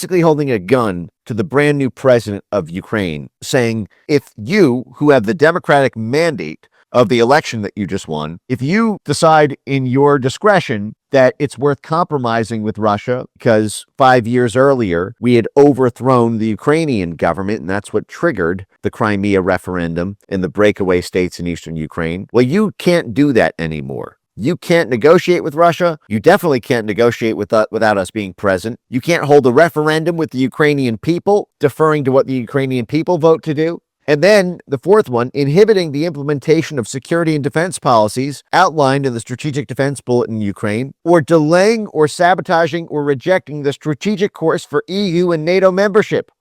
basically holding a gun to the brand new president of Ukraine, saying, if you, who have the democratic mandate of the election that you just won, if you decide in your discretion that it's worth compromising with Russia because 5 years earlier we had overthrown the Ukrainian government and that's what triggered the Crimea referendum in the breakaway states in eastern Ukraine, well, you can't do that anymore. You can't negotiate with Russia. You definitely can't negotiate without us being present. You can't hold a referendum with the Ukrainian people, deferring to what the Ukrainian people vote to do. And then the fourth one, inhibiting the implementation of security and defense policies outlined in the Strategic Defense Bulletin in Ukraine, or delaying or sabotaging or rejecting the strategic course for EU and NATO membership.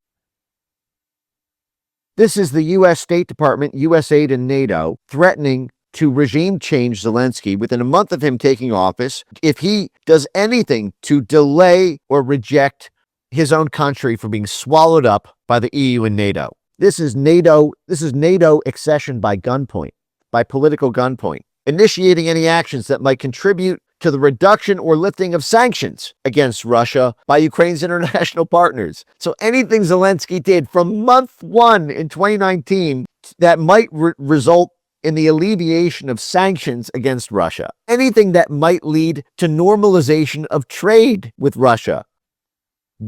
This is the U.S. State Department, USAID, and NATO threatening to regime change Zelensky within a month of him taking office if he does anything to delay or reject his own country from being swallowed up by the EU and NATO. This is NATO accession by gunpoint, by political gunpoint, initiating any actions that might contribute to the reduction or lifting of sanctions against Russia by Ukraine's international partners. So anything Zelensky did from month one in 2019 that might result in the alleviation of sanctions against Russia, anything that might lead to normalization of trade with Russia,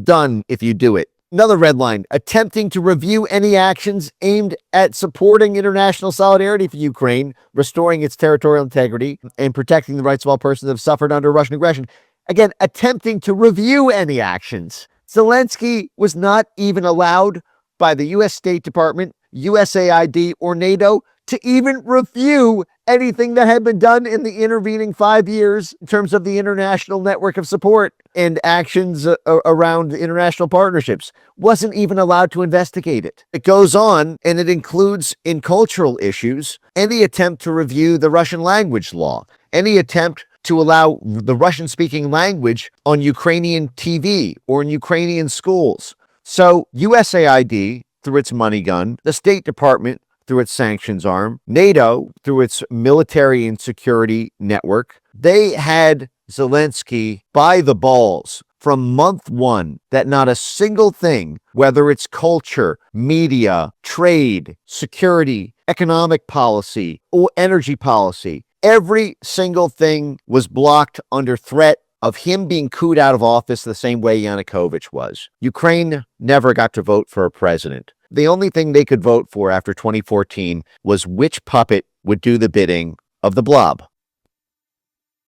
done if you do it. Another red line, attempting to review any actions aimed at supporting international solidarity for Ukraine, restoring its territorial integrity, and protecting the rights of all persons who have suffered under Russian aggression. Again, attempting to review any actions. Zelensky was not even allowed by the U.S. State Department, USAID, or NATO to even review anything that had been done in the intervening 5 years in terms of the international network of support and actions around international partnerships. Wasn't even allowed to investigate it. It goes on, and it includes, in cultural issues, any attempt to review the Russian language law, any attempt to allow the Russian-speaking language on Ukrainian TV or in Ukrainian schools. So USAID, through its money gun, the State Department, through its sanctions arm, NATO, through its military and security network, they had Zelensky by the balls from month one that not a single thing, whether it's culture, media, trade, security, economic policy, or energy policy, every single thing was blocked under threat of him being cooed out of office the same way Yanukovych was. Ukraine never got to vote for a president. The only thing they could vote for after 2014 was which puppet would do the bidding of the blob.